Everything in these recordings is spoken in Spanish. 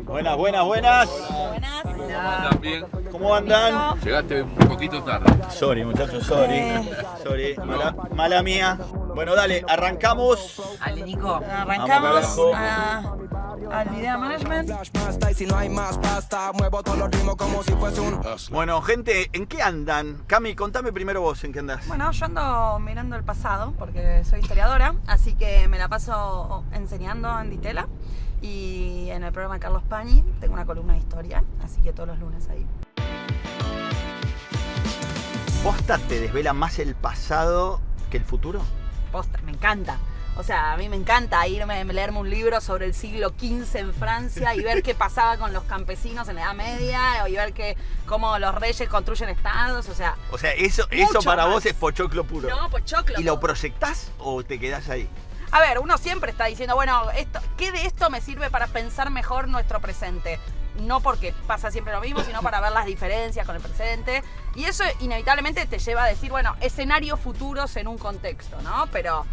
Buenas, buenas, buenas. Buenas. ¿Andan bien? ¿Cómo andan? Llegaste un poquito tarde. Sorry, muchachos, sorry. Mala mía. Bueno, dale, arrancamos. Ale, Nico. Arrancamos al Idea Management. Bueno, gente, ¿en qué andan? Cami, contame primero vos, ¿en qué andás? Bueno, yo ando mirando el pasado porque soy historiadora, así que me la paso enseñando en Ditela. Y en el programa de Carlos Pañi tengo una columna de historia, así que todos los lunes ahí. ¿Posta te desvela más el pasado que el futuro? Posta, me encanta. O sea, a mí me encanta leerme un libro sobre el siglo XV en Francia y ver qué pasaba con los campesinos en la Edad Media y ver cómo los reyes construyen estados, o sea eso para más. Vos es pochoclo puro. No, pochoclo. ¿Y lo proyectás o te quedás ahí? A ver, uno siempre está diciendo, bueno, ¿qué de esto me sirve para pensar mejor nuestro presente? No porque pasa siempre lo mismo, sino para ver las diferencias con el presente. Y eso inevitablemente te lleva a decir, bueno, escenarios futuros en un contexto, ¿no? Pero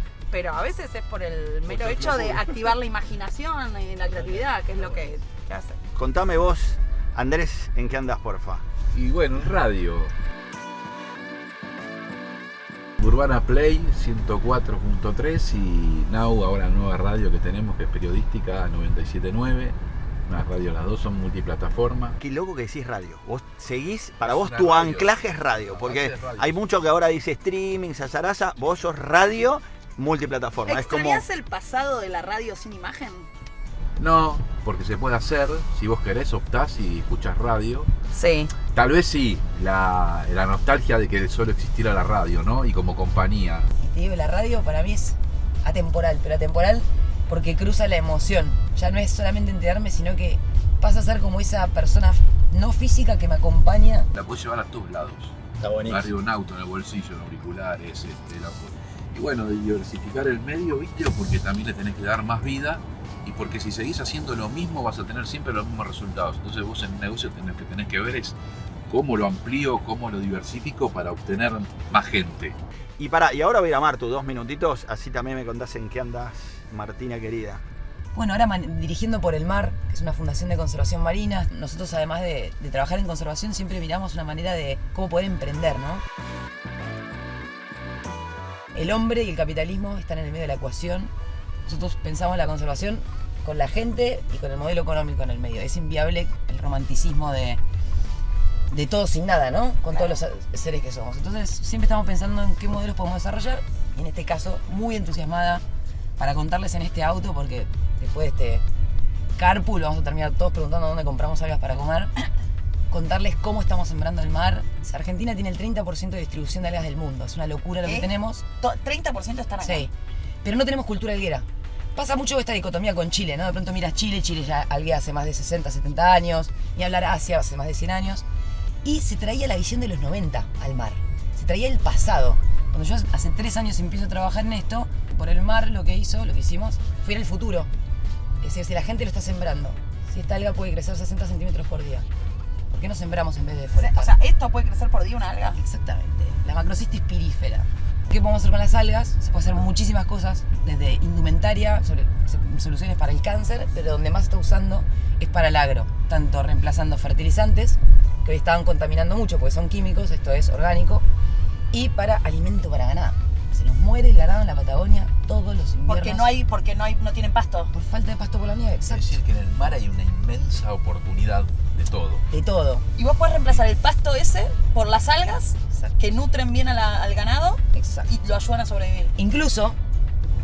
a veces es por el mero hecho de activar la imaginación y la creatividad, que es lo que hace. Contame vos, Andrés, ¿en qué andás, porfa? Y bueno, en radio. Urbana Play 104.3 y Now, ahora nueva radio que tenemos, que es periodística 97.9. Una radio, las dos son multiplataforma. Qué loco que decís radio. Vos seguís, para vos Una tu radio. anclaje es radio, porque base es radio. hay mucho que ahora dice streaming, zazaraza, vos sos radio multiplataforma. Es como... ¿Extrañás el pasado de la radio sin imagen? No, porque se puede hacer, si vos querés optás y escuchás radio. Sí. Tal vez sí, la nostalgia de que solo existiera la radio, ¿no? Y como compañía. Y te digo, la radio para mí es atemporal, pero atemporal porque cruza la emoción. Ya no es solamente enterarme, sino que pasa a ser como esa persona no física que me acompaña. La podés llevar a todos lados. Está buenísimo. Arriba un auto, en el bolsillo, en auriculares, y bueno, de diversificar el medio, ¿viste? Porque también le tenés que dar más vida. Y porque si seguís haciendo lo mismo vas a tener siempre los mismos resultados. Entonces vos en el negocio tenés que ver es cómo lo amplío, cómo lo diversifico para obtener más gente. Y ahora voy a ir a Martu, 2 minutitos, así también me contás en qué andás, Martina querida. Bueno, ahora dirigiendo por el mar, que es una fundación de conservación marina, nosotros además de trabajar en conservación siempre miramos una manera de cómo poder emprender, ¿no? El hombre y el capitalismo están en el medio de la ecuación. Nosotros pensamos la conservación con la gente y con el modelo económico en el medio. Es inviable el romanticismo de todo sin nada, ¿no? Con todos los seres que somos. Entonces siempre estamos pensando en qué modelos podemos desarrollar. Y en este caso, muy entusiasmada para contarles en este auto, porque después de este carpool vamos a terminar todos preguntando dónde compramos algas para comer. Contarles cómo estamos sembrando el mar. Argentina tiene el 30% de distribución de algas del mundo. Es una locura lo que tenemos. 30% están acá. Sí. Pero no tenemos cultura alguera. Pasa mucho esta dicotomía con Chile, ¿no? De pronto miras Chile ya alguea hace más de 60, 70 años, y hablar Asia hace más de 100 años. Y se traía la visión de los 90 al mar. Se traía el pasado. Cuando yo hace 3 años empiezo a trabajar en esto, por el mar lo que hicimos, fue ir al futuro. Es decir, si la gente lo está sembrando, si esta alga puede crecer 60 centímetros por día, ¿por qué no sembramos en vez de deforestar? O sea, ¿esto puede crecer por día una alga? Exactamente. La macrocistis pirífera. ¿Qué podemos hacer con las algas? Se puede hacer muchísimas cosas, desde indumentaria, soluciones para el cáncer, pero donde más se está usando es para el agro, tanto reemplazando fertilizantes, que hoy estaban contaminando mucho porque son químicos, esto es orgánico, y para alimento para ganado. Se nos muere el ganado en la Patagonia todos los inviernos. Porque no tienen pasto. Por falta de pasto por la nieve, Es exacto. decir, que en el mar hay una inmensa oportunidad de todo. De todo. Y vos podés reemplazar el pasto ese por las algas Exacto. que nutren bien al ganado Exacto. y lo ayudan a sobrevivir. Incluso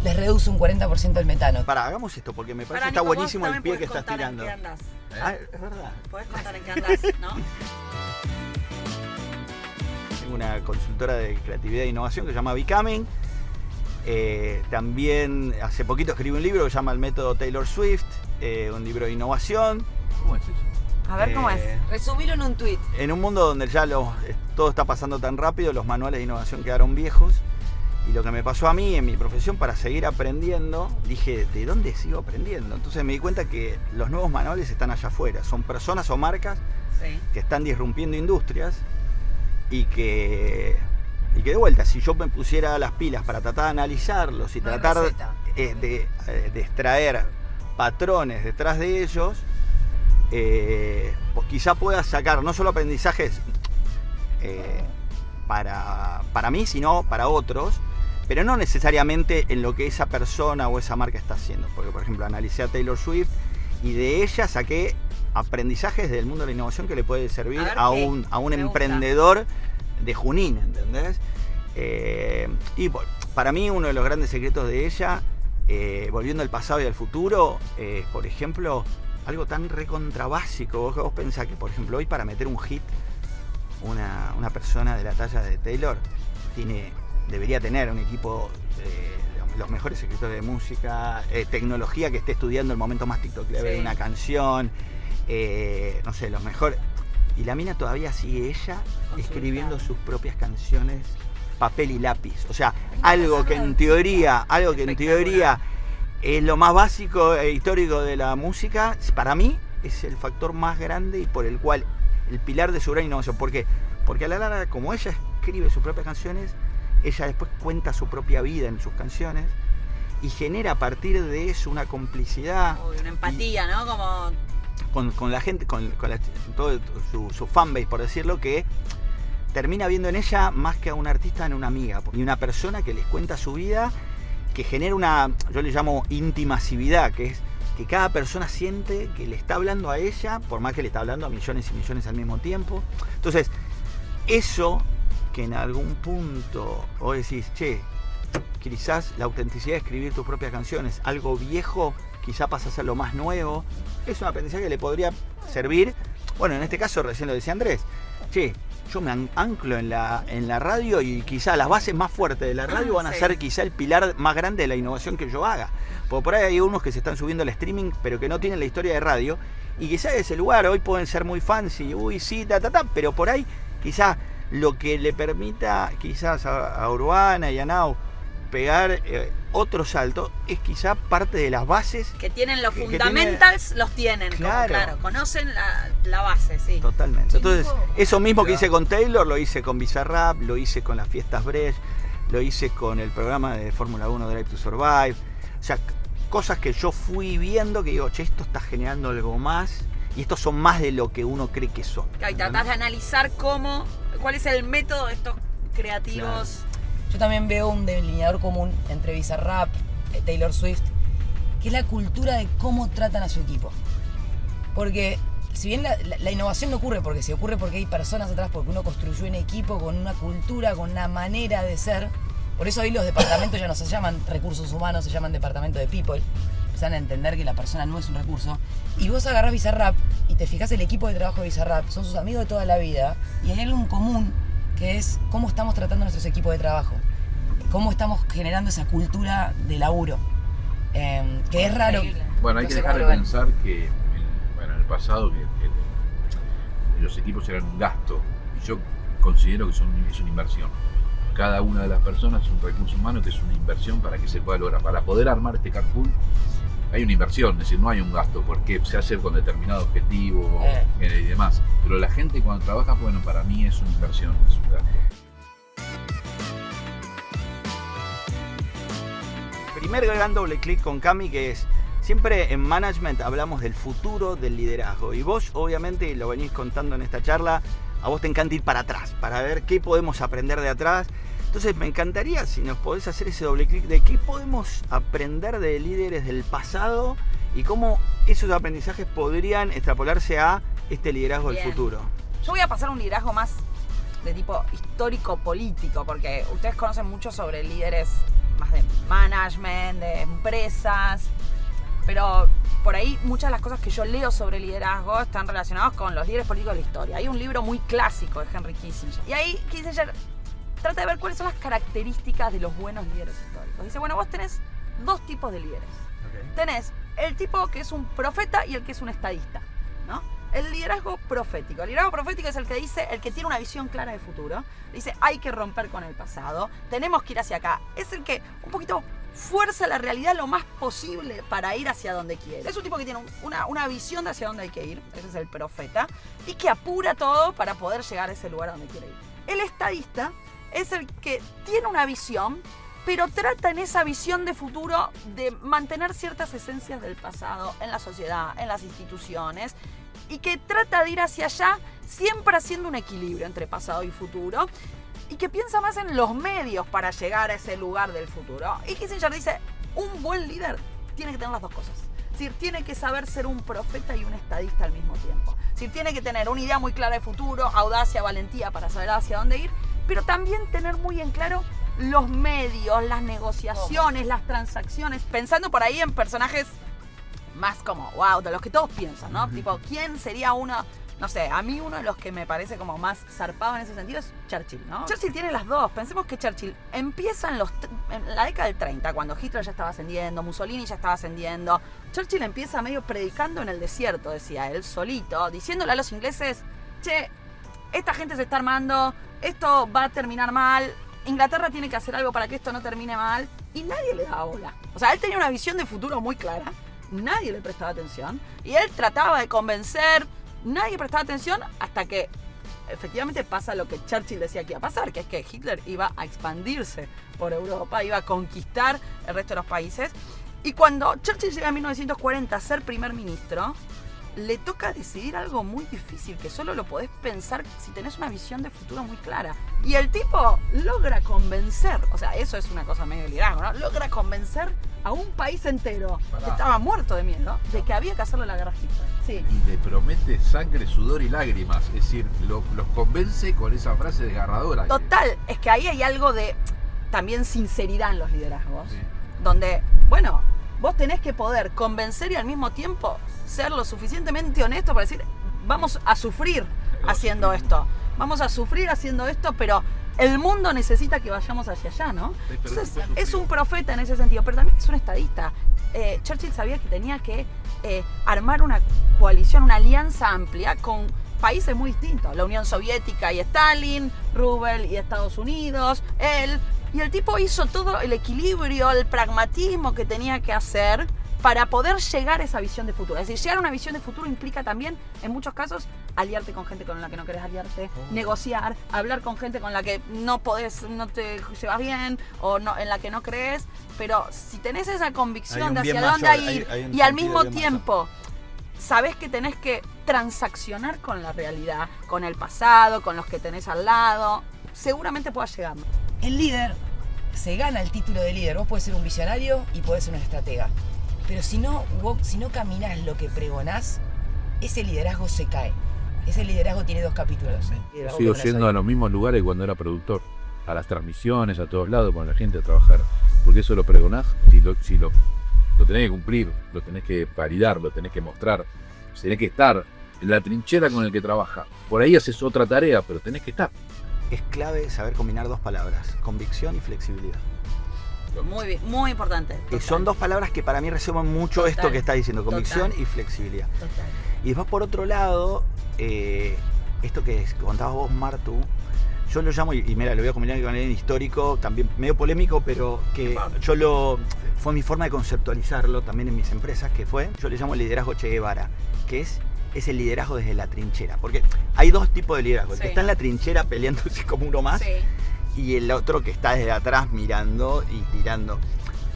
les reduce un 40% el metano. Hagamos esto porque me parece que Pará, está Nico, buenísimo vos el pie también que estás podés contar tirando. en qué andás. Ah, es verdad. Podés contar en qué andás, ¿no? Tengo una consultora de creatividad e innovación que se llama Becoming. También hace poquito escribí un libro que se llama El método Taylor Swift, un libro de innovación. ¿Cómo es eso? A ver cómo es. Resumilo en un tuit. En un mundo donde ya todo está pasando tan rápido, los manuales de innovación quedaron viejos. Y lo que me pasó a mí en mi profesión, para seguir aprendiendo, dije, ¿de dónde sigo aprendiendo? Entonces me di cuenta que los nuevos manuales están allá afuera. Son personas o marcas Sí. que están disrumpiendo industrias y que de vuelta, si yo me pusiera las pilas para tratar de analizarlos y No hay tratar receta. de extraer patrones detrás de ellos, pues quizá pueda sacar no solo aprendizajes para mí, sino para otros, pero no necesariamente en lo que esa persona o esa marca está haciendo. Porque, por ejemplo, analicé a Taylor Swift y de ella saqué aprendizajes del mundo de la innovación que le puede servir a un emprendedor de Junín, ¿entendés? Y para mí uno de los grandes secretos de ella, volviendo al pasado y al futuro, por ejemplo, algo tan recontra básico. Vos pensás que, por ejemplo, hoy para meter un hit, una persona de la talla de Taylor debería tener un equipo, los mejores escritores de música, tecnología que esté estudiando el momento más tiktokable de una canción, no sé, los mejores. Y la mina todavía sigue ella escribiendo sus propias canciones, papel y lápiz. O sea, algo que en teoría es lo más básico e histórico de la música, para mí es el factor más grande y por el cual el pilar de su gran innovación. ¿Por qué? Porque a la larga, como ella escribe sus propias canciones, ella después cuenta su propia vida en sus canciones y genera a partir de eso una complicidad. Una empatía, ¿no? Como con la gente, con todo su fanbase, por decirlo, que termina viendo en ella más que a un artista, en una amiga y una persona que les cuenta su vida, que genera yo le llamo intimasividad, que es que cada persona siente que le está hablando a ella, por más que le está hablando a millones y millones al mismo tiempo. Entonces, eso que en algún punto vos decís, che, quizás la autenticidad de escribir tus propias canciones, algo viejo, quizá pasa a ser lo más nuevo, es un aprendizaje que le podría servir. Bueno, en este caso recién lo decía Andrés, che, yo me anclo en la radio y quizá las bases más fuertes de la radio van a ser quizá el pilar más grande de la innovación que yo haga. Porque por ahí hay unos que se están subiendo al streaming pero que no tienen la historia de radio y quizá ese lugar hoy pueden ser muy fancy, pero por ahí quizá lo que le permita quizás a Urbana y a Now pegar otro salto es quizá parte de las bases que tienen los fundamentals, los tienen, claro, conocen la base, sí. Totalmente. Entonces, eso mismo que hice con Taylor, lo hice con Bizarrap, lo hice con las fiestas Brecht, lo hice con el programa de Fórmula 1 Drive to Survive. O sea, cosas que yo fui viendo que digo, che, esto está generando algo más y estos son más de lo que uno cree que son. Claro, y tratás de analizar cuál es el método de estos creativos. Claro. Yo también veo un delineador común entre Bizarrap, Taylor Swift, que es la cultura de cómo tratan a su equipo. Porque si bien la innovación no ocurre porque porque hay personas atrás, porque uno construyó un equipo con una cultura, con una manera de ser. Por eso hoy los departamentos ya no se llaman recursos humanos, se llaman departamento de people. Empiezan a entender que la persona no es un recurso. Y vos agarrás Bizarrap y te fijás el equipo de trabajo de Bizarrap, son sus amigos de toda la vida, y hay algo en común que es cómo estamos tratando a nuestros equipos de trabajo, cómo estamos generando esa cultura de laburo, que es raro. Bueno, hay que dejar de pensar que en el pasado que los equipos eran un gasto, y yo considero que es una inversión. Cada una de las personas es un recurso humano que es una inversión para que se pueda lograr. Para poder armar este carpool hay una inversión, es decir, no hay un gasto porque se hace con determinado objetivo y demás. Pero la gente cuando trabaja, bueno, para mí es una inversión, es un gasto. Primer gran doble clic con Cami, que es, siempre en management hablamos del futuro del liderazgo. Y vos, obviamente, lo venís contando en esta charla, a vos te encanta ir para atrás, para ver qué podemos aprender de atrás. Entonces me encantaría si nos podés hacer ese doble clic de qué podemos aprender de líderes del pasado y cómo esos aprendizajes podrían extrapolarse a este liderazgo del futuro. Yo voy a pasar un liderazgo más de tipo histórico-político, porque ustedes conocen mucho sobre líderes más de management, de empresas, pero por ahí muchas de las cosas que yo leo sobre liderazgo están relacionadas con los líderes políticos de la historia. Hay un libro muy clásico de Henry Kissinger, y ahí Kissinger trata de ver cuáles son las características de los buenos líderes históricos. Dice, bueno, vos tenés dos tipos de líderes. Okay. Tenés el tipo que es un profeta y el que es un estadista, ¿no? El liderazgo profético. El liderazgo profético es el que dice, el que tiene una visión clara de futuro. Dice, hay que romper con el pasado, tenemos que ir hacia acá. Es el que un poquito fuerza la realidad lo más posible para ir hacia donde quiere. Es un tipo que tiene una visión de hacia dónde hay que ir, ese es el profeta, y que apura todo para poder llegar a ese lugar a donde quiere ir. El estadista es el que tiene una visión, pero trata en esa visión de futuro de mantener ciertas esencias del pasado en la sociedad, en las instituciones, y que trata de ir hacia allá siempre haciendo un equilibrio entre pasado y futuro, y que piensa más en los medios para llegar a ese lugar del futuro. Y Kissinger dice, un buen líder tiene que tener las dos cosas. Es decir, tiene que saber ser un profeta y un estadista al mismo tiempo. Es decir, tiene que tener una idea muy clara de futuro, audacia, valentía para saber hacia dónde ir, pero también tener muy en claro los medios, las negociaciones, las transacciones, pensando por ahí en personajes más como, wow, de los que todos piensan, ¿no? Tipo, ¿quién sería uno? No sé, a mí uno de los que me parece como más zarpado en ese sentido es Churchill, ¿no? Churchill tiene las dos. Pensemos que Churchill empieza en la década del 30, cuando Hitler ya estaba ascendiendo, Mussolini ya estaba ascendiendo. Churchill empieza medio predicando en el desierto, decía él, solito, diciéndole a los ingleses, che, esta gente se está armando, esto va a terminar mal, Inglaterra tiene que hacer algo para que esto no termine mal, y nadie le daba bola. O sea, él tenía una visión de futuro muy clara, nadie le prestaba atención, y él trataba de convencer, nadie prestaba atención hasta que efectivamente pasa lo que Churchill decía que iba a pasar, que es que Hitler iba a expandirse por Europa, iba a conquistar el resto de los países. Y cuando Churchill llega en 1940 a ser primer ministro, le toca decidir algo muy difícil, que solo lo podés pensar si tenés una visión de futuro muy clara. Y el tipo logra convencer, o sea, eso es una cosa medio de liderazgo, ¿no? Logra convencer a un país entero que estaba muerto de miedo de que había que hacerle la guerra a Hitler. Sí. Y le promete sangre, sudor y lágrimas. Es decir, los convence con esa frase desgarradora. Total, es que ahí hay algo de también sinceridad en los liderazgos. Sí. Donde, bueno, vos tenés que poder convencer y al mismo tiempo ser lo suficientemente honesto para decir, vamos a sufrir haciendo esto. Vamos a sufrir haciendo esto, pero el mundo necesita que vayamos hacia allá, ¿no? Sí, entonces, es un profeta en ese sentido, pero también es un estadista. Churchill sabía que tenía que armar una coalición, una alianza amplia con países muy distintos. La Unión Soviética y Stalin, Roosevelt y Estados Unidos, él. Y el tipo hizo todo el equilibrio, el pragmatismo que tenía que hacer para poder llegar a esa visión de futuro. Es decir, llegar a una visión de futuro implica también, en muchos casos, aliarte con gente con la que no querés aliarte, negociar, hablar con gente con la que no te llevas bien o no, en la que no crees. Pero si tenés esa convicción de hacia dónde ir y al mismo tiempo sabés que tenés que transaccionar con la realidad, con el pasado, con los que tenés al lado, seguramente puedas llegar. El líder se gana el título de líder. Vos podés ser un visionario y podés ser un estratega. Pero si no caminás lo que pregonás, ese liderazgo se cae. Ese liderazgo tiene dos capítulos. Sigo yendo a los mismos lugares cuando era productor. A las transmisiones, a todos lados, con la gente a trabajar. Porque eso lo pregonás, si lo tenés que cumplir, lo tenés que validar, lo tenés que mostrar. Tenés que estar en la trinchera con el que trabaja. Por ahí haces otra tarea, pero tenés que estar. Es clave saber combinar dos palabras, convicción y flexibilidad. Muy bien, muy importante. Y son dos palabras que para mí resumen mucho esto que está diciendo, convicción y flexibilidad. Total. Y después por otro lado, esto que contabas vos, Martu, yo lo llamo, y mira, lo voy a combinar con el histórico, también medio polémico, pero que fue mi forma de conceptualizarlo también en mis empresas, yo le llamo el liderazgo Che Guevara, que es el liderazgo desde la trinchera. Porque hay dos tipos de liderazgo, el que está en la trinchera peleándose como uno más, y el otro que está desde atrás mirando y tirando.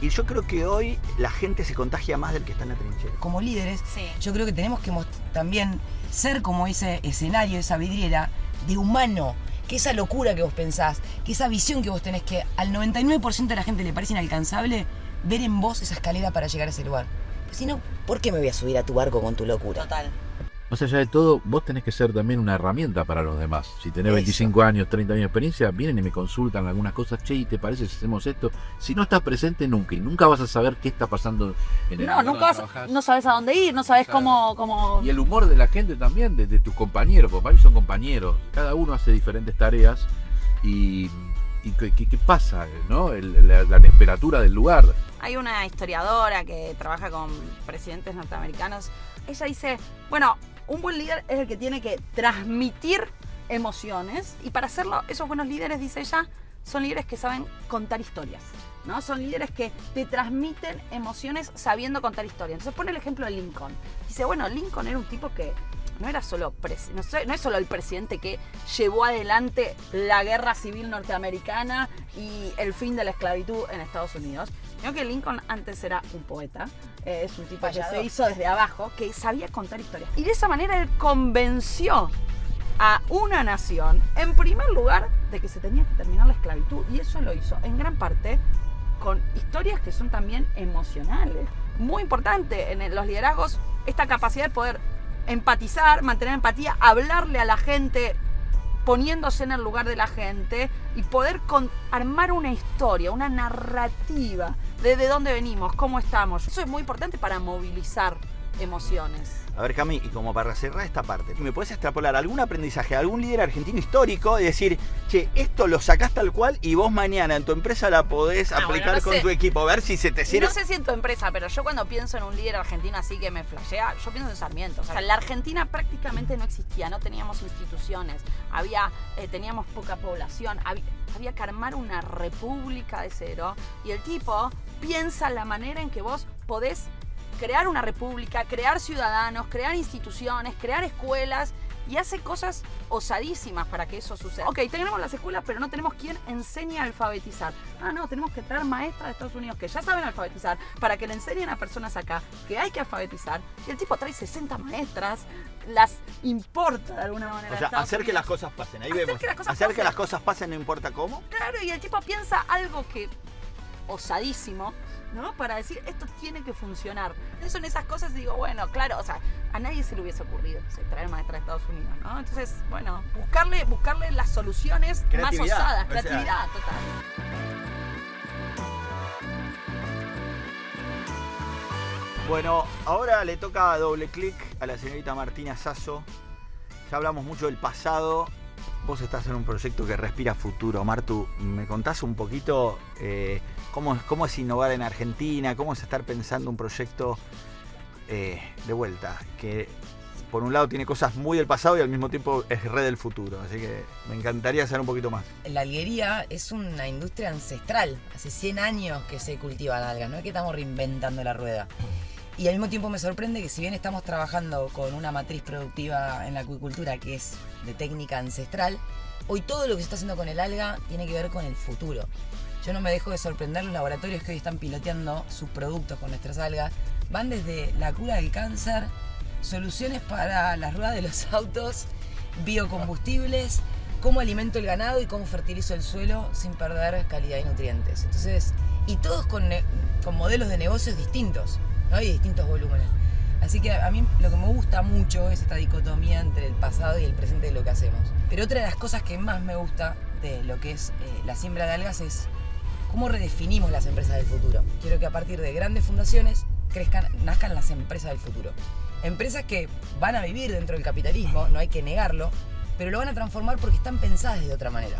Y yo creo que hoy la gente se contagia más del que está en la trinchera. Como líderes, yo creo que tenemos que también ser como ese escenario, esa vidriera de humano, que esa locura que vos pensás, que esa visión que vos tenés, que al 99% de la gente le parece inalcanzable, ver en vos esa escalera para llegar a ese lugar. Pues si no, ¿por qué me voy a subir a tu barco con tu locura? Total. Más allá de todo, vos tenés que ser también una herramienta para los demás. Si tenés 25 años, 30 años de experiencia, vienen y me consultan algunas cosas. Che, ¿te parece si hacemos esto? Si no estás presente nunca, y nunca vas a saber qué está pasando en el No, nunca no sabes a dónde ir, no sabes cómo... Y el humor de la gente también, de tus compañeros, porque para mí son compañeros. Cada uno hace diferentes tareas y ¿qué pasa? ¿No? La temperatura del lugar. Hay una historiadora que trabaja con presidentes norteamericanos. Ella dice, bueno, un buen líder es el que tiene que transmitir emociones, y para hacerlo, esos buenos líderes, dice ella, son líderes que saben contar historias, ¿no? Son líderes que te transmiten emociones sabiendo contar historias. Entonces pone el ejemplo de Lincoln. Dice, bueno, Lincoln era un tipo que no era solo no es solo el presidente que llevó adelante la guerra civil norteamericana y el fin de la esclavitud en Estados Unidos, sino que Lincoln antes era un poeta, es un tipo que se hizo desde abajo, que sabía contar historias. Y de esa manera él convenció a una nación, en primer lugar, de que se tenía que terminar la esclavitud. Y eso lo hizo en gran parte con historias que son también emocionales. Muy importante en los liderazgos esta capacidad de poder empatizar, mantener empatía, hablarle a la gente, poniéndose en el lugar de la gente y poder armar una historia, una narrativa de dónde venimos, cómo estamos. Eso es muy importante para movilizar emociones. A ver, Cami, y como para cerrar esta parte, ¿me puedes extrapolar algún aprendizaje de algún líder argentino histórico y decir, che, esto lo sacás tal cual y vos mañana en tu empresa la podés aplicar no con sé. tu equipo, a ver si se te sirve? No sé si en tu empresa, pero yo cuando pienso en un líder argentino así que me flashea, yo pienso en Sarmiento. O sea, la Argentina prácticamente no existía, no teníamos instituciones, teníamos poca población, había que armar una república de cero y el tipo piensa la manera en que vos podés crear una república, crear ciudadanos, crear instituciones, crear escuelas y hace cosas osadísimas para que eso suceda. Ok, tenemos las escuelas, pero no tenemos quien enseñe a alfabetizar. No, tenemos que traer maestras de Estados Unidos que ya saben alfabetizar para que le enseñen a personas acá que hay que alfabetizar. Y el tipo trae 60 maestras, las importa de alguna manera. O sea, hacer que las cosas pasen, ahí vemos. Hacer que las cosas pasen no importa cómo. Claro, y el tipo piensa algo que osadísimo, ¿no? Para decir, esto tiene que funcionar. Entonces son esas cosas, digo, bueno, claro, o sea, a nadie se le hubiese ocurrido traer maestra de Estados Unidos, ¿no? Entonces, bueno, buscarle las soluciones más osadas. Creatividad, total. Bueno, ahora le toca doble clic a la señorita Martina Sasso. Ya hablamos mucho del pasado. Vos estás en un proyecto que respira futuro. Martu, ¿me contás un poquito cómo es innovar en Argentina? ¿Cómo es estar pensando un proyecto de vuelta? Que por un lado tiene cosas muy del pasado y al mismo tiempo es re del futuro. Así que me encantaría saber un poquito más. La alguería es una industria ancestral. Hace 100 años que se cultivan algas. No es que estamos reinventando la rueda. Y al mismo tiempo me sorprende que si bien estamos trabajando con una matriz productiva en la acuicultura que es de técnica ancestral, hoy todo lo que se está haciendo con el alga tiene que ver con el futuro. Yo no me dejo de sorprender los laboratorios que hoy están piloteando sus productos con nuestras algas. Van desde la cura del cáncer, soluciones para las ruedas de los autos, biocombustibles, cómo alimento el ganado y cómo fertilizo el suelo sin perder calidad y nutrientes. Entonces, y todos con modelos de negocios distintos, ¿no? Y distintos volúmenes. Así que a mí lo que me gusta mucho es esta dicotomía entre el pasado y el presente de lo que hacemos. Pero otra de las cosas que más me gusta de lo que es la siembra de algas es cómo redefinimos las empresas del futuro. Quiero que a partir de grandes fundaciones nazcan las empresas del futuro. Empresas que van a vivir dentro del capitalismo, no hay que negarlo, pero lo van a transformar porque están pensadas de otra manera.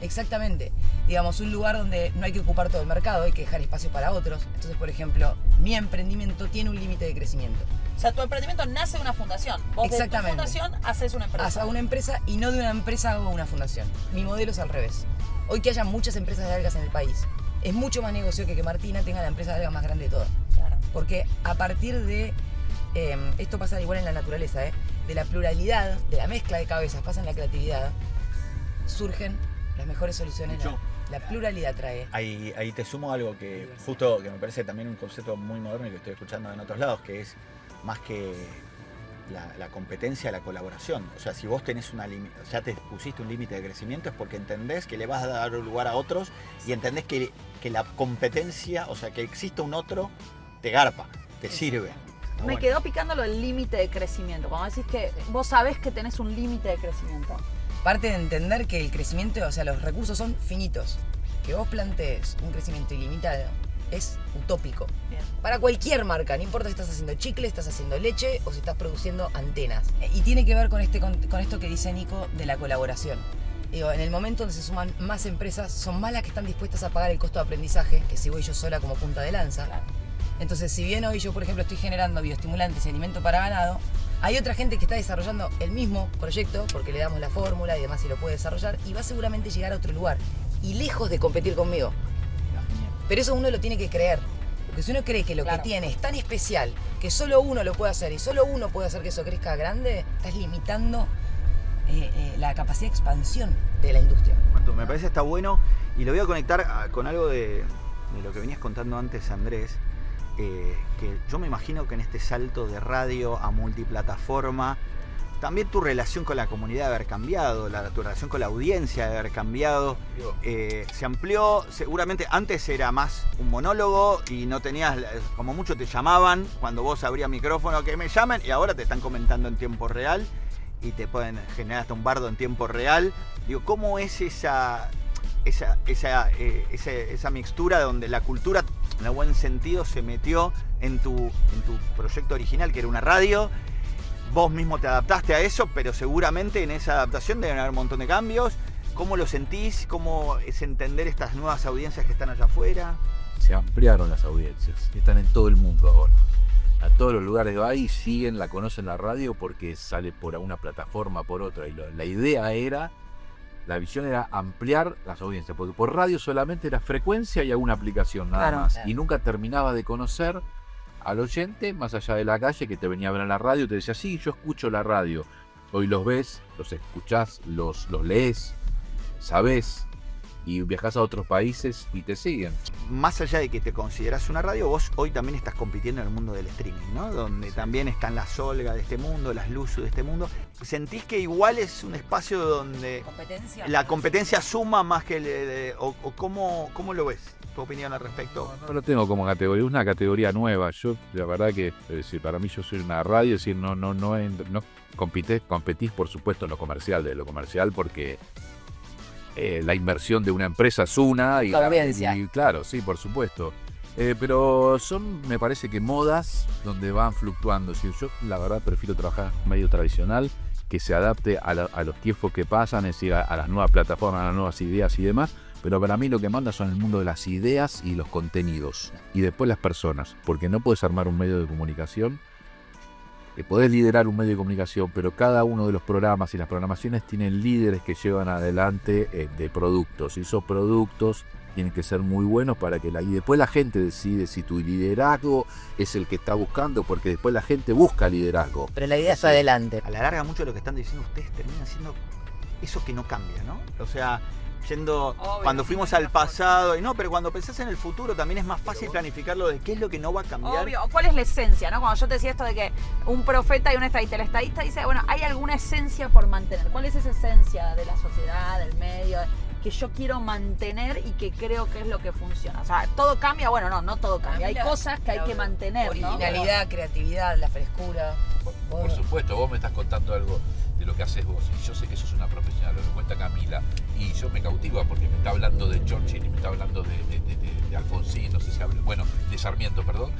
Exactamente. Digamos, un lugar donde no hay que ocupar todo el mercado, hay que dejar espacio para otros. Entonces, por ejemplo, mi emprendimiento tiene un límite de crecimiento. O sea, tu emprendimiento nace de una fundación. Vos de tu fundación haces una empresa. Hago una empresa y no de una empresa hago una fundación. Mi modelo es al revés. Hoy que haya muchas empresas de algas en el país, es mucho más negocio que Martina tenga la empresa de algas más grande de todas. Claro. Porque a partir de, esto pasa igual en la naturaleza, de la pluralidad, de la mezcla de cabezas, pasa en la creatividad, surgen las mejores soluciones. La pluralidad trae. Ahí te sumo algo que justo que me parece también un concepto muy moderno y que estoy escuchando en otros lados, que es más que la competencia, la colaboración. O sea, si vos tenés ya te pusiste un límite de crecimiento es porque entendés que le vas a dar lugar a otros y entendés que la competencia, o sea, que exista un otro, te garpa, te sirve. Me quedó picando lo del límite de crecimiento. Cuando decís que vos sabés que tenés un límite de crecimiento. Parte de entender que el crecimiento, o sea, los recursos son finitos. Que vos plantees un crecimiento ilimitado es utópico. Bien. Para cualquier marca, no importa si estás haciendo chicle, estás haciendo leche o si estás produciendo antenas. Y tiene que ver con esto que dice Nico de la colaboración. Digo, en el momento donde se suman más empresas, son más las que están dispuestas a pagar el costo de aprendizaje que si voy yo sola como punta de lanza. Claro. Entonces, si bien hoy yo, por ejemplo, estoy generando bioestimulantes y alimento para ganado, hay otra gente que está desarrollando el mismo proyecto porque le damos la fórmula y demás y lo puede desarrollar y va seguramente a llegar a otro lugar y lejos de competir conmigo. Pero eso uno lo tiene que creer. Porque si uno cree que lo Claro. que tiene es tan especial, que solo uno lo puede hacer y solo uno puede hacer que eso crezca grande, estás limitando la capacidad de expansión de la industria. Martu, me parece está bueno y lo voy a conectar con algo de lo que venías contando antes, Andrés, que yo me imagino que en este salto de radio a multiplataforma, también tu relación con la comunidad debe haber cambiado, tu relación con la audiencia debe haber cambiado, se amplió, seguramente antes era más un monólogo y no tenías, como mucho te llamaban cuando vos abrías micrófono, que me llamen, y ahora te están comentando en tiempo real y te pueden generar hasta un bardo en tiempo real. Digo, ¿cómo es esa mixtura donde la cultura, en el buen sentido, se metió en tu proyecto original, que era una radio? Vos mismo te adaptaste a eso, pero seguramente en esa adaptación deben haber un montón de cambios. ¿Cómo lo sentís? ¿Cómo es entender estas nuevas audiencias que están allá afuera? Se ampliaron las audiencias, están en todo el mundo ahora. A todos los lugares va y siguen, la conocen la radio porque sale por una plataforma, por otra. Y la idea era, la visión era ampliar las audiencias, porque por radio solamente era frecuencia y alguna aplicación, nada Claro. más. Y nunca terminaba de conocer al oyente, más allá de la calle, que te venía a ver en la radio, te decía, sí, yo escucho la radio. Hoy los ves, los escuchás, los lees, sabés, y viajás a otros países y te siguen. Más allá de que te consideras una radio, vos hoy también estás compitiendo en el mundo del streaming, ¿no? Donde también están las Olga de este mundo, las Luzu de este mundo. ¿Sentís que igual es un espacio donde ¿Competencia? la competencia suma más que o cómo lo ves? ¿Tu opinión al respecto? No lo tengo como categoría, es una categoría nueva. Yo, la verdad que, es decir, para mí yo soy una radio, es decir, no competís por supuesto en lo comercial porque la inversión de una empresa es una La audiencia. y claro, sí, por supuesto. Pero son, me parece que modas donde van fluctuando. Es decir, yo la verdad prefiero trabajar medio tradicional, que se adapte a los tiempos que pasan, es decir, a las nuevas plataformas, a las nuevas ideas y demás. Pero para mí lo que manda son el mundo de las ideas y los contenidos. Y después las personas. Porque no puedes armar un medio de comunicación. Podés liderar un medio de comunicación, pero cada uno de los programas y las programaciones tienen líderes que llevan adelante de productos. Y esos productos tienen que ser muy buenos para que y después la gente decide si tu liderazgo es el que está buscando, porque después la gente busca liderazgo. Pero la idea es adelante. A la larga, mucho de lo que están diciendo ustedes termina siendo eso que no cambia, ¿no? O sea, cuando fuimos al pasado, pero cuando pensás en el futuro también es más fácil planificarlo de qué es lo que no va a cambiar. Obvio. ¿Cuál es la esencia, no? Cuando yo te decía esto de que un profeta y un estadista, el estadista dice, bueno, hay alguna esencia por mantener. ¿Cuál es esa esencia de la sociedad, del medio, que yo quiero mantener y que creo que es lo que funciona? O sea, ¿todo cambia? Bueno, no todo cambia. Hay cosas que hay que mantener, ¿no? Originalidad, creatividad, la frescura. Por supuesto, vos me estás contando algo de lo que haces vos, y yo sé que sos una profesional, lo que cuenta Camila, y yo me cautiva porque me está hablando de Churchill y me está hablando de Alfonsín, no sé si habla, bueno, de Sarmiento, perdón,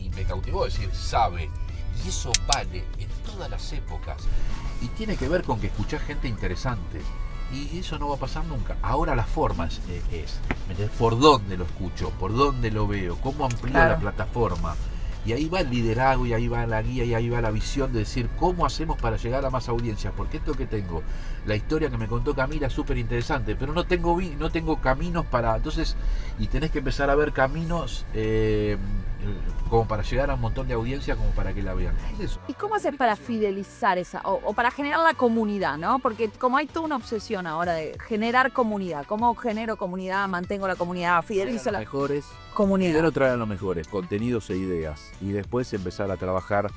y me cautivó, es decir, sabe, y eso vale en todas las épocas, y tiene que ver con que escuchás gente interesante, y eso no va a pasar nunca. Ahora la forma es ¿me entendés? ¿Por dónde lo escucho? ¿Por dónde lo veo? ¿Cómo amplío la plataforma? Y ahí va el liderazgo, y ahí va la guía, y ahí va la visión de decir cómo hacemos para llegar a más audiencias. Porque esto que tengo, la historia que me contó Camila es súper interesante, pero no tengo caminos para... Entonces, y tenés que empezar a ver caminos como para llegar a un montón de audiencias como para que la vean. Es eso. ¿Y cómo haces para fidelizar esa, o para generar la comunidad, ¿no? Porque como hay toda una obsesión ahora de generar comunidad, ¿cómo genero comunidad, mantengo la comunidad, fidelizo la Mejores. comunidad? Primero traer a los mejores, contenidos e ideas. Y después empezar a trabajar,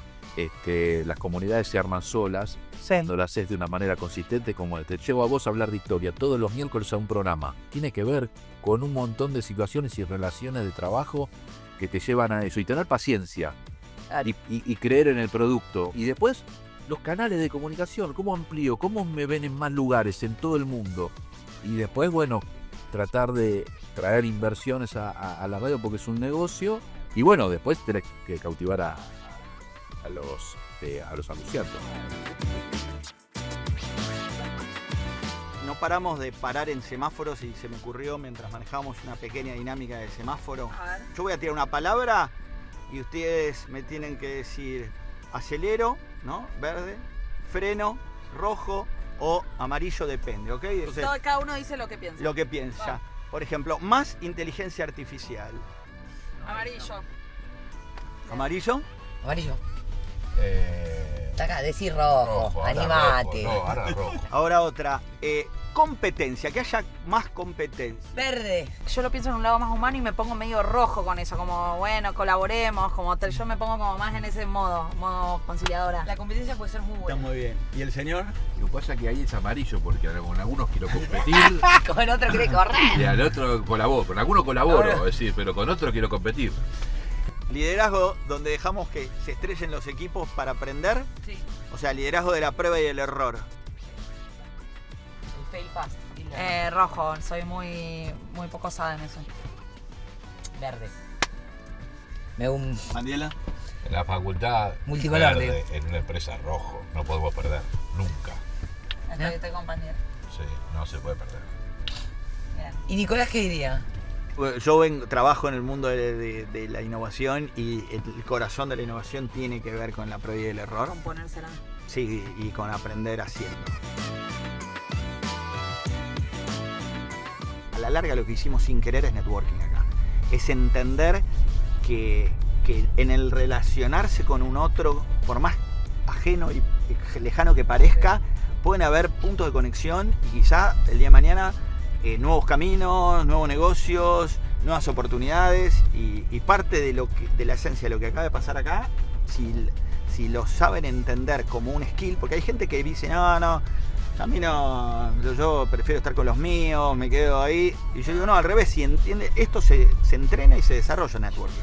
las comunidades se arman solas, no lo haces de una manera consistente, como te llevo a vos a hablar de historia todos los miércoles a un programa. Tiene que ver con un montón de situaciones y relaciones de trabajo que te llevan a eso. Y tener paciencia y creer en el producto. Y después los canales de comunicación, cómo amplío, cómo me ven en más lugares, en todo el mundo. Y después, bueno, tratar de traer inversiones a la radio porque es un negocio. Y bueno, después tenés que cautivar a los anunciantes. No paramos de parar en semáforos y se me ocurrió mientras manejábamos una pequeña dinámica de semáforo. Yo voy a tirar una palabra y ustedes me tienen que decir acelero, ¿no? Verde, freno, rojo o amarillo, depende, ¿ok? Entonces, Cada uno dice lo que piensa. lo que piensa. Por ejemplo, más inteligencia artificial. Amarillo. ¿Amarillo? Amarillo. Acá, decir rojo, ahora animate. rojo, no, ahora rojo. Ahora otra. Competencia, que haya más competencia. Verde. Yo lo pienso en un lado más humano y me pongo medio rojo con eso, como bueno, colaboremos, yo me pongo como más en ese modo conciliadora. La competencia puede ser muy Está buena. muy bien. ¿Y el señor? Lo que pasa es que ahí es amarillo porque con algunos quiero competir Con otro quiere correr. y al otro colaboro. Con algunos colaboro, es decir, pero con otro quiero competir. Liderazgo, donde dejamos que se estrellen los equipos para aprender. Sí. O sea, liderazgo de la prueba y el error. El fail fast. Rojo, soy muy poco osada en eso. Verde. Mandiela. En la facultad, Multicolor, verde, en una empresa rojo. No podemos perder, nunca. Estoy compañera. Sí, no se puede perder. Bien. ¿Y Nicolás qué diría? Yo trabajo en el mundo de la innovación y el corazón de la innovación tiene que ver con la prueba y el error. Con ponérsela. Sí, y con aprender haciendo. A la larga lo que hicimos sin querer es networking acá. Es entender que en el relacionarse con un otro, por más ajeno y lejano que parezca, pueden haber puntos de conexión y quizá el día de mañana nuevos caminos, nuevos negocios, nuevas oportunidades y parte de la esencia de lo que acaba de pasar acá, si lo saben entender como un skill, porque hay gente que dice, no, a mí no, yo prefiero estar con los míos, me quedo ahí. Y yo digo, no, al revés, si entiende, esto se entrena y se desarrolla en networking.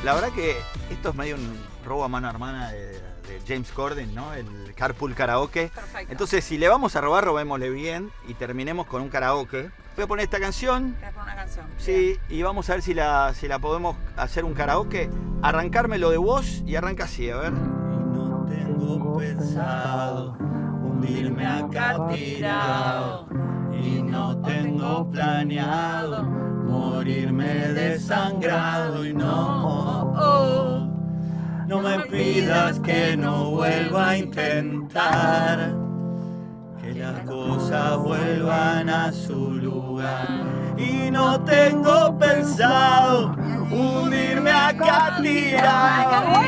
La verdad que esto es medio un robo a mano hermana de James Corden, ¿no? El Carpool Karaoke. Perfecto. Entonces, si le vamos a robar, robémosle bien y terminemos con un karaoke. Voy a poner esta canción. ¿Querés poner una canción? Sí, y vamos a ver si la podemos hacer un karaoke. Arrancármelo de voz y arranca así, a ver. Y no tengo pensado hundirme acá tirado. Y no tengo planeado morirme desangrado. Y no me pidas que no vuelva a intentar. Que las cosas vuelvan a su lugar. Y no tengo pensado hundirme acá tirado.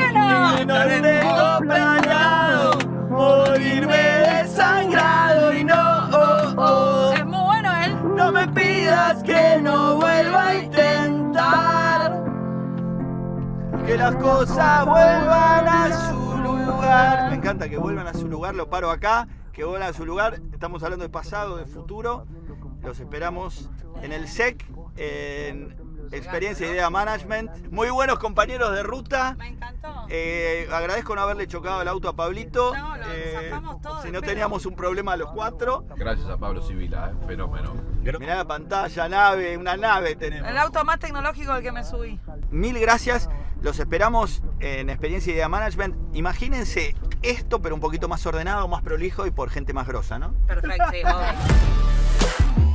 Y no tengo planeado morirme desangrado. Y Es muy bueno él. no me pidas que no vuelva a intentar. Que las cosas vuelvan a su lugar. Me encanta que vuelvan a su lugar, lo paro acá. Que vuelvan a su lugar. Estamos hablando de pasado, de futuro. Los esperamos en el SEC, en Experiencia e Idea Management. Muy buenos compañeros de ruta. Me encantó. Agradezco no haberle chocado el auto a Pablito. No, lo zafamos todo Si de no pedo. teníamos un problema a los cuatro. Gracias a Pablo Sibila, fenómeno. Mirá la pantalla, nave, una nave tenemos. El auto más tecnológico al que me subí. Mil gracias. Los esperamos en Experiencia y Idea Management. Imagínense esto, pero un poquito más ordenado, más prolijo y por gente más grosa, ¿no? Perfecto, sí, obvio.